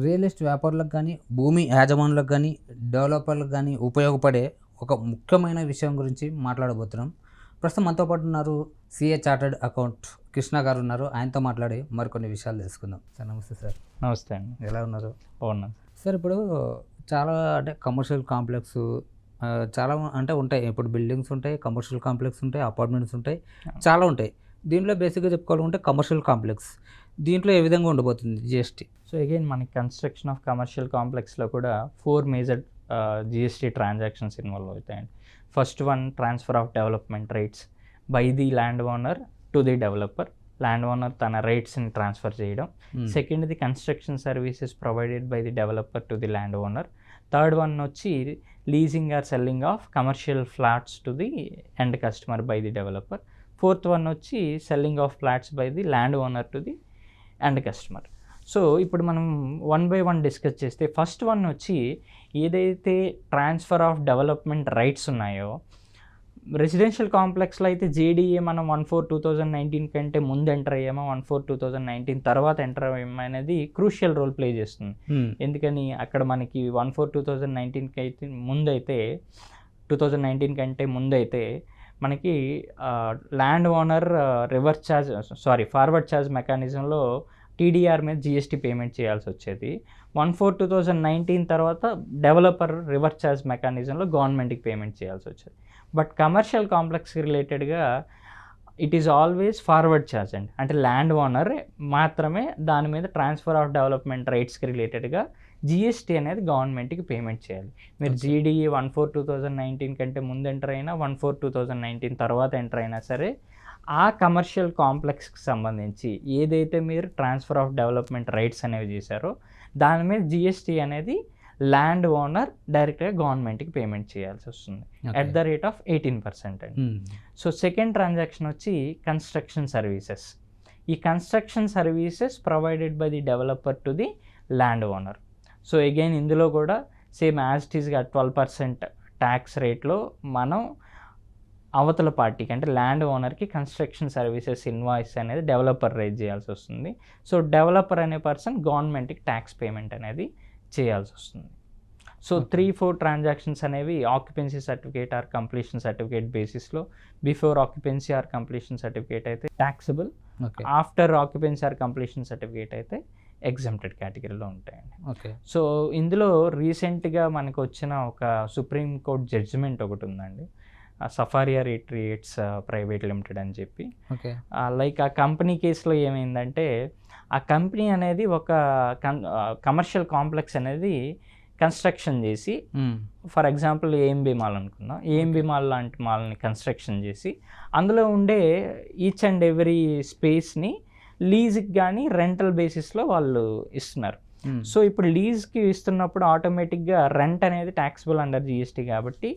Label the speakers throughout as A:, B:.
A: Real estate వ్యాపారులకు కానీ, భూమి యాజమానులకు కానీ, డెవలపర్లకు కానీ ఉపయోగపడే ఒక ముఖ్యమైన విషయం గురించి మాట్లాడబోతున్నాం. ప్రస్తుతం మనతో పాటు ఉన్నారు సీఏ చార్టర్డ్ అకౌంట్ కృష్ణ గారు ఉన్నారు. ఆయనతో మాట్లాడి మరికొన్ని విషయాలు తెలుసుకుందాం. సార్ నమస్తే సార్.
B: నమస్తే అండి.
A: ఎలా ఉన్నారు?
B: బాగున్నాను
A: సార్. ఇప్పుడు చాలా అంటే కమర్షియల్ కాంప్లెక్స్ చాలా అంటే ఉంటాయి. ఇప్పుడు బిల్డింగ్స్ ఉంటాయి, కమర్షియల్ కాంప్లెక్స్ ఉంటాయి, అపార్ట్మెంట్స్ ఉంటాయి, చాలా ఉంటాయి. దీంట్లో బేసిక్గా చెప్పుకోవాలంటే కమర్షియల్ కాంప్లెక్స్ దీంట్లో ఏ విధంగా ఉండబోతుంది జిఎస్టీ?
B: సో అగైన్ మనకి కన్స్ట్రక్షన్ ఆఫ్ కమర్షియల్ కాంప్లెక్స్లో కూడా 4 మేజర్ జిఎస్టీ ట్రాన్సాక్షన్స్ ఇన్వాల్వ్ అవుతాయండి. First one, transfer of development rights by the land owner to the developer. Land owner తన రైట్స్ని ట్రాన్స్ఫర్ చేయడం. Second, the construction services provided by the developer to the land owner. Third one వచ్చి leasing or selling of commercial flats to the end customer by the developer. Fourth one వచ్చి selling of flats by the land owner to the end customer. So ఇప్పుడు మనం 1 by 1 discuss చేస్తే first one వచ్చి ఏదైతే transfer of development rights ఉన్నాయో, residential కాంప్లెక్స్లో అయితే JDA మనం 1/4/2019 కంటే ముందు ఎంటర్ అయ్యామో, 1/4/2019 తర్వాత ఎంటర్ అయ్యామో అనేది క్రూషియల్ రోల్ ప్లే చేస్తుంది. ఎందుకని అక్కడ మనకి 1/4/2019 అయితే ముందైతే 2019 కంటే ముందైతే మనకి ల్యాండ్ ఓనర్ ఫార్వర్డ్ ఛార్జ్ మెకానిజంలో టీడీఆర్ మీద జిఎస్టీ పేమెంట్ చేయాల్సి వచ్చేది. 1/4/2019 తర్వాత డెవలపర్ రివర్స్ ఛార్జ్ మెకానిజంలో గవర్నమెంట్కి పేమెంట్ చేయాల్సి వచ్చేది. బట్ కమర్షియల్ కాంప్లెక్స్కి రిలేటెడ్గా it is always forward charge అండి. అంటే ల్యాండ్ ఓనర్ మాత్రమే దాని మీద ట్రాన్స్ఫర్ ఆఫ్ డెవలప్మెంట్ రైట్స్కి రిలేటెడ్గా జిఎస్టీ అనేది గవర్నమెంట్కి పేమెంట్ చేయాలి. మీరు జీడీఏ 1/4/2019 కంటే ముందు ఎంటర్ అయినా, 1/4/2019 తర్వాత ఎంటర్ అయినా సరే, ఆ కమర్షియల్ కాంప్లెక్స్కి సంబంధించి ఏదైతే మీరు ట్రాన్స్ఫర్ ఆఫ్ డెవలప్మెంట్ రైట్స్ అనేవి చేశారో దాని మీద జిఎస్టీ అనేది ల్యాండ్ ఓనర్ డైరెక్ట్గా గవర్నమెంట్కి పేమెంట్ చేయాల్సి వస్తుంది at the rate of 18% అండి. సో సెకండ్ ట్రాన్సాక్షన్ వచ్చి కన్స్ట్రక్షన్ సర్వీసెస్. ఈ construction services provided by the developer to the land owner. So again ఇందులో కూడా సేమ్ యాజ్ ఇట్ ఈస్గా 12% ట్యాక్స్ రేట్లో మనం అవతల పార్టీకి అంటే ల్యాండ్ ఓనర్కి కన్స్ట్రక్షన్ సర్వీసెస్ ఇన్వాయిస్ అనేది డెవలపర్ రైజ్ చేయాల్సి వస్తుంది. సో డెవలపర్ అనే పర్సన్ గవర్నమెంట్కి ట్యాక్స్ పేమెంట్ అనేది చేయాల్సి వస్తుంది. సో 3-4 ట్రాన్సాక్షన్స్ అనేవి occupancy certificate or completion certificate బేసిస్లో, before occupancy or completion certificate అయితే taxable, after occupancy or completion certificate అయితే ఎగ్జంప్టెడ్ కేటగిరీలో ఉంటాయండి. సో ఇందులో రీసెంట్గా మనకు వచ్చిన ఒక సుప్రీం కోర్ట్ జడ్జిమెంట్ ఒకటి ఉందండి, సఫారియా రిట్రీట్స్ ప్రైవేట్ లిమిటెడ్ అని చెప్పి. లైక్ ఆ కంపెనీ కేసులో ఏమైందంటే, ఆ కంపెనీ అనేది ఒక కమర్షియల్ కాంప్లెక్స్ అనేది కన్స్ట్రక్షన్ చేసి, ఫర్ ఎగ్జాంపుల్ ఏఎంబి మాల్ అనుకుందాం, ఏఎంబి మాల్ లాంటి మాల్ని కన్స్ట్రక్షన్ చేసి అందులో ఉండే ఈచ్ అండ్ ఎవ్రీ స్పేస్ని లీజ్కి కానీ రెంటల్ బేసిస్లో వాళ్ళు ఇస్తున్నారు. సో ఇప్పుడు లీజ్కి ఇస్తున్నప్పుడు ఆటోమేటిక్గా రెంట్ అనేది ట్యాక్సిబుల్ అండర్ జిఎస్టీ కాబట్టి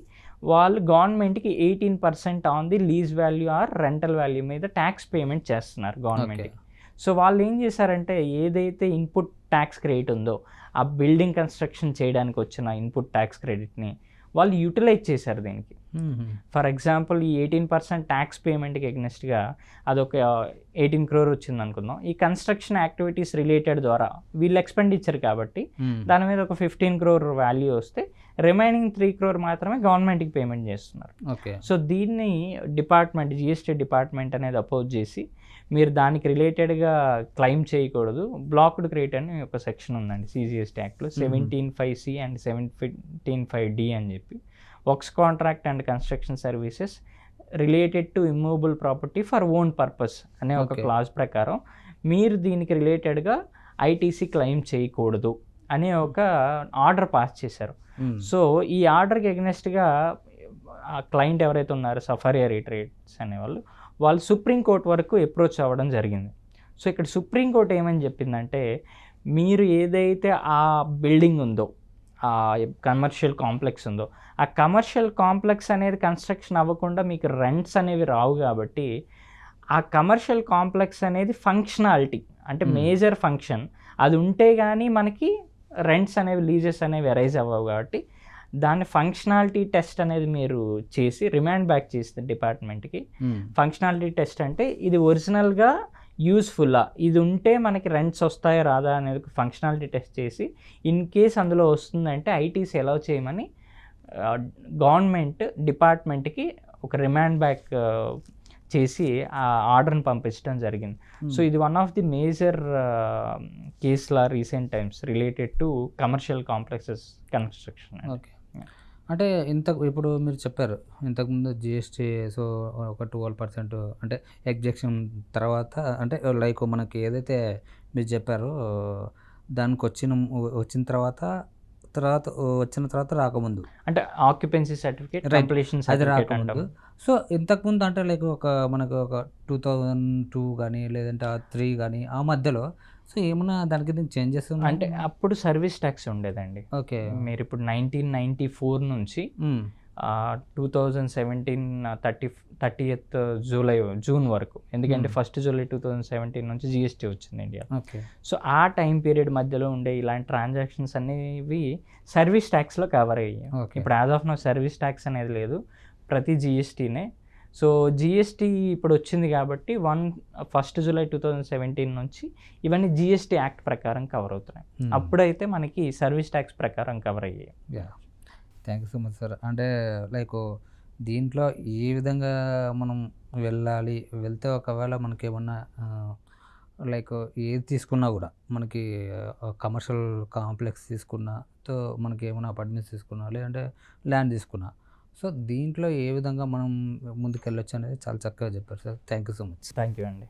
B: వాళ్ళు గవర్నమెంట్కి 18% on the lease value or rental value మీద ట్యాక్స్ పేమెంట్ చేస్తున్నారు గవర్నమెంట్కి. సో వాళ్ళు ఏం చేశారంటే, ఏదైతే ఇన్పుట్ ట్యాక్స్ క్రెడిట్ ఉందో ఆ బిల్డింగ్ కన్స్ట్రక్షన్ చేయడానికి వచ్చిన ఇన్పుట్ ట్యాక్స్ క్రెడిట్ని వాళ్ళు యూటిలైజ్ చేశారు దీనికి. ఫర్ ఎగ్జాంపుల్ ఈ 18% ట్యాక్స్ పేమెంట్కి ఎగ్నెస్ట్గా అదొక 18 crore వచ్చింది అనుకుందాం. ఈ కన్స్ట్రక్షన్ యాక్టివిటీస్ రిలేటెడ్ ద్వారా వీళ్ళు ఎక్స్పెండిచర్ కాబట్టి దాని మీద ఒక 15 crore వాల్యూ వస్తే రిమైనింగ్ 3 crore మాత్రమే గవర్నమెంట్కి పేమెంట్ చేస్తున్నారు. సో దీన్ని జిఎస్టీ డిపార్ట్మెంట్ అనేది అపోజ్ చేసి, మీరు దానికి రిలేటెడ్గా క్లెయిమ్ చేయకూడదు, బ్లాక్డ్ క్రెడిట్ అని ఒక సెక్షన్ ఉందండి సిజిఎస్టీ యాక్ట్లో, 17(5)(c) అండ్ 17(5)(d) అని చెప్పి, works contract and construction services related to immovable property for own purpose అనే ఒక క్లాజ్ ప్రకారం మీరు దీనికి రిలేటెడ్గా ఐటీసీ క్లెయిమ్ చేయకూడదు అనే ఒక ఆర్డర్ పాస్ చేశారు. సో ఈ ఆర్డర్కి ఎగ్నెస్ట్గా ఆ క్లయింట్ ఎవరైతే ఉన్నారో సఫారియా రిట్రీట్స్ అనేవాళ్ళు, వాళ్ళు సుప్రీంకోర్టు వరకు అప్రోచ్ అవ్వడం జరిగింది. సో ఇక్కడ సుప్రీంకోర్టు ఏమని చెప్పిందంటే, మీరు ఏదైతే ఆ బిల్డింగ్ ఉందో, ఆ కమర్షియల్ కాంప్లెక్స్ ఉందో, ఆ కమర్షియల్ కాంప్లెక్స్ అనేది కన్స్ట్రక్షన్ అవ్వకుండా మీకు రెంట్స్ అనేవి రావు కాబట్టి, ఆ కమర్షియల్ కాంప్లెక్స్ అనేది ఫంక్షనాలిటీ అంటే మేజర్ ఫంక్షన్ అది ఉంటే కానీ మనకి రెంట్స్ అనేవి లీజెస్ అనేవి అరైజ్ అవ్వవు కాబట్టి దాని ఫంక్షనాలిటీ టెస్ట్ అనేది మీరు చేసి రిమాండ్ బ్యాక్ చేస్తే డిపార్ట్మెంట్కి. ఫంక్షనాలిటీ టెస్ట్ అంటే ఇది ఒరిజినల్గా యూస్ఫుల్లా, ఇది ఉంటే మనకి రెంట్స్ వస్తాయా రాదా అనేది ఫంక్షనాలిటీ టెస్ట్ చేసి ఇన్ కేస్ అందులో వస్తుందంటే ఐటీసీ అలౌ చేయమని గవర్నమెంట్ డిపార్ట్మెంట్కి ఒక రిమాండ్ బ్యాక్ చేసి ఆ ఆర్డర్ని పంపించడం జరిగింది. సో ఇది వన్ ఆఫ్ ది మేజర్ కేసులా recent times related to commercial complexes construction.
A: Okay. అంటే ఇప్పుడు మీరు చెప్పారు ఇంతకుముందు జిఎస్టీ సో ఒక 12% అంటే ఎగ్జెక్షన్ తర్వాత అంటే లైక్ మనకి ఏదైతే మీరు చెప్పారో దానికి వచ్చిన తర్వాత వచ్చిన తర్వాత రాకముందు
B: అంటే ఆక్యుపెన్సీ సర్టిఫికేట్,
A: Right.
B: కంప్లీషన్
A: అది
B: సర్టిఫికేట్
A: రాకముందు.
B: అంటాం.
A: సో ఇంతకుముందు అంటే లైక్ మనకు ఒక 2002 కానీ లేదంటే 3 కానీ ఆ మధ్యలో సో ఏమన్నా దానికి దీనికి చేంజెస్
B: అంటే అప్పుడు సర్వీస్ ట్యాక్స్ ఉండేదండి.
A: ఓకే.
B: మీరు ఇప్పుడు 1994 నుంచి 2017 జూన్ వరకు, ఎందుకంటే ఫస్ట్ జూలై 2017 నుంచి జిఎస్టీ వచ్చింది ఇండియా.
A: ఓకే.
B: సో ఆ టైం పీరియడ్ మధ్యలో ఉండే ఇలాంటి ట్రాన్సాక్షన్స్ అనేవి సర్వీస్ ట్యాక్స్లో కవర్ అయ్యాయి.
A: ఓకే.
B: ఇప్పుడు as of now service tax అనేది లేదు, ప్రతి జిఎస్టీనే. సో జిఎస్టీ ఇప్పుడు వచ్చింది కాబట్టి ఫస్ట్ జూలై 2017 నుంచి ఇవన్నీ జిఎస్టీ యాక్ట్ ప్రకారం కవర్ అవుతున్నాయి. అప్పుడైతే మనకి సర్వీస్ ట్యాక్స్ ప్రకారం కవర్ అయ్యాయి.
A: Yeah, thank you so much sir. అంటే లైక్ దీంట్లో ఏ విధంగా మనం వెళ్తే ఒకవేళ మనకి ఏమన్నా లైక్ ఏది తీసుకున్నా కూడా మనకి కమర్షియల్ కాంప్లెక్స్ తీసుకున్నా సో మనకి ఏమైనా అపార్ట్మెంట్స్ తీసుకున్నా లేదంటే ల్యాండ్ తీసుకున్నా సో దీంట్లో ఏ విధంగా మనం ముందుకు వెళ్ళొచ్చు అనేది చాలా చక్కగా చెప్పారు sir. Thank you so much.
B: Thank you అండి.